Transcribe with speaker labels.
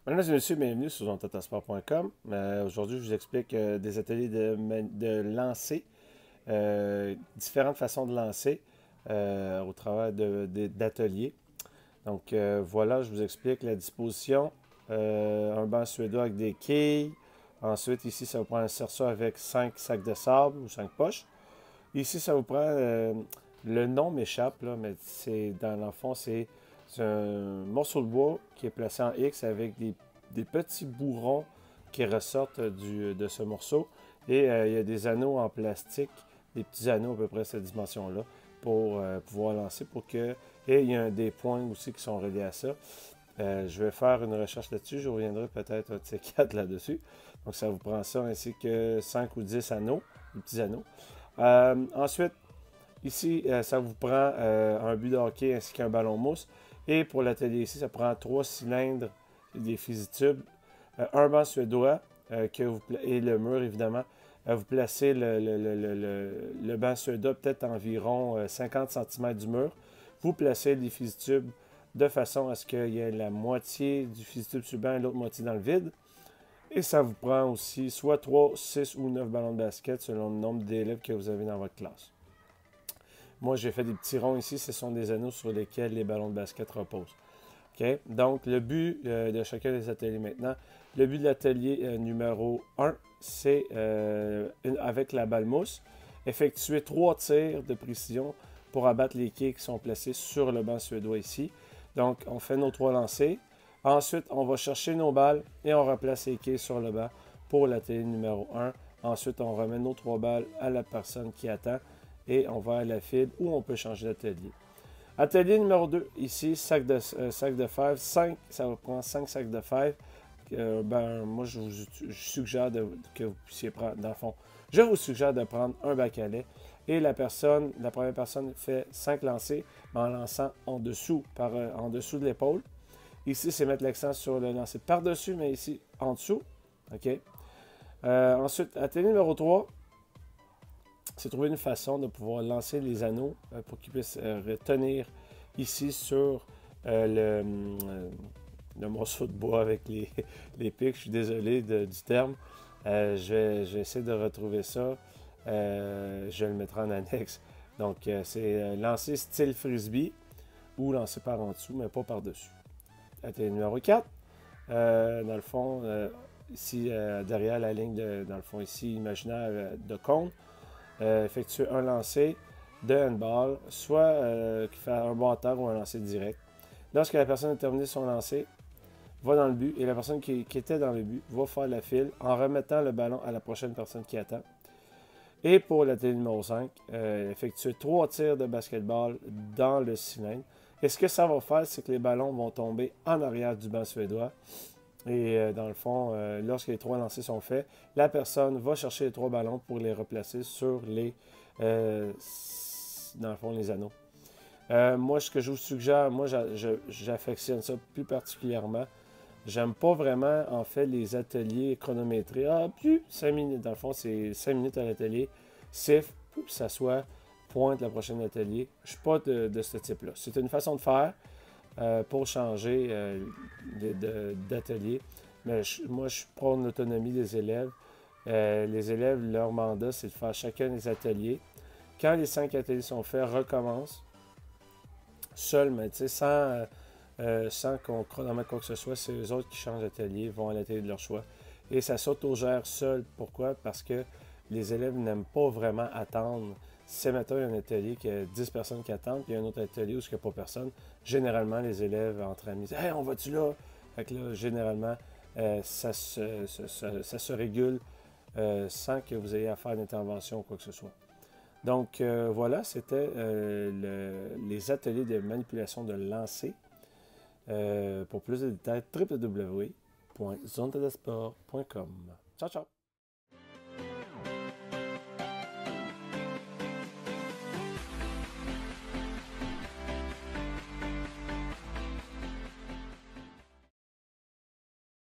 Speaker 1: Mesdames et messieurs, bienvenue sur zontatasport.com. Aujourd'hui, je vous explique des ateliers de lancer, différentes façons de lancer au travers d'ateliers. Donc voilà, je vous explique la disposition. Un banc suédois avec des quilles. Ensuite, ici, ça vous prend un cerceau avec 5 sacs de sable ou 5 poches. Ici, ça vous prend, le nom m'échappe, là, mais c'est dans le fond, c'est un morceau de bois qui est placé en X avec des petits bourrons qui ressortent de ce morceau. Et il y a des anneaux en plastique, des petits anneaux à peu près cette dimension-là, pour pouvoir lancer. Et il y a des points aussi qui sont reliés à ça. Je vais faire une recherche là-dessus. Je reviendrai peut-être un de ces 4 là-dessus. Donc ça vous prend ça ainsi que 5 ou 10 anneaux, des petits anneaux. Ensuite, ici, ça vous prend un but de hockey ainsi qu'un ballon mousse. Et pour l'atelier ici, ça prend 3 cylindres, des fusil-tubes, un banc suédois et le mur, évidemment. Vous placez le banc suédois peut-être environ 50 cm du mur. Vous placez les fusil-tubes de façon à ce qu'il y ait la moitié du fusil-tube sur le banc et l'autre moitié dans le vide. Et ça vous prend aussi soit 3, 6 ou 9 ballons de basket selon le nombre d'élèves que vous avez dans votre classe. Moi, j'ai fait des petits ronds ici. Ce sont des anneaux sur lesquels les ballons de basket reposent. Okay? Donc, le but de chacun des ateliers maintenant. Le but de l'atelier numéro 1, c'est avec la balle mousse, effectuer 3 tirs de précision pour abattre les quilles qui sont placés sur le banc suédois ici. Donc, on fait nos 3 lancers. Ensuite, on va chercher nos balles et on replace les quilles sur le banc pour l'atelier numéro 1. Ensuite, on remet nos 3 balles à la personne qui attend et on va à la file où on peut changer d'atelier. Atelier numéro 2, ici, sac de fèves. Ça vous prend 5 sacs de fèves. Moi, je suggère que vous puissiez prendre, dans le fond, je vous suggère de prendre un bac à lait. Et la première personne fait 5 lancers en lançant en dessous de l'épaule. Ici, c'est mettre l'accent sur le lancer par-dessus, mais ici, en dessous. OK. Ensuite, atelier numéro 3, c'est trouver une façon de pouvoir lancer les anneaux pour qu'ils puissent retenir ici sur le morceau de bois avec les pics. Je suis désolé du terme. Je vais essayer de retrouver ça. Je le mettrai en annexe. Donc, c'est lancer style frisbee ou lancer par en dessous, mais pas par-dessus. Atelier numéro 4. Dans le fond, ici, derrière la ligne, dans le fond, ici, imaginaire de cône, effectuer un lancer de handball, soit qui fait un batteur ou un lancer direct. Lorsque la personne a terminé son lancer, va dans le but et la personne qui était dans le but va faire la file en remettant le ballon à la prochaine personne qui attend. Et pour l'atelier numéro 5, effectuer 3 tirs de basketball dans le cylindre. Et ce que ça va faire, c'est que les ballons vont tomber en arrière du banc suédois. Et dans le fond, lorsque les 3 lancers sont faits, la personne va chercher les 3 ballons pour les replacer sur dans le fond, les anneaux. Moi, ce que je vous suggère, moi, j'affectionne ça plus particulièrement. J'aime pas vraiment, en fait, les ateliers chronométrés. Plus 5 minutes. Dans le fond, c'est 5 minutes à l'atelier. Siffle, s'assoit, pointe le prochain atelier. Je suis pas de ce type-là. C'est une façon de faire pour changer d'atelier. Mais moi, je prône l'autonomie des élèves. Les élèves, leur mandat, c'est de faire chacun des ateliers. Quand les 5 ateliers sont faits, recommence. Seul, mais tu sais, sans qu'on chronomètre quoi que ce soit, c'est eux autres qui changent d'atelier, vont à l'atelier de leur choix. Et ça s'autogère seul. Pourquoi? Parce que les élèves n'aiment pas vraiment attendre. Si, mettons, il y a un atelier qui a 10 personnes qui attendent, puis il y a un autre atelier où il n'y a pas personne, généralement, les élèves entre amis disent « Hey, on va-tu là? » Fait que là, généralement, ça se régule sans que vous ayez à faire d'intervention ou quoi que ce soit. Donc, voilà, c'était les ateliers de manipulation de lancer. Pour plus de détails, www.zonetadasport.com. Ciao, ciao!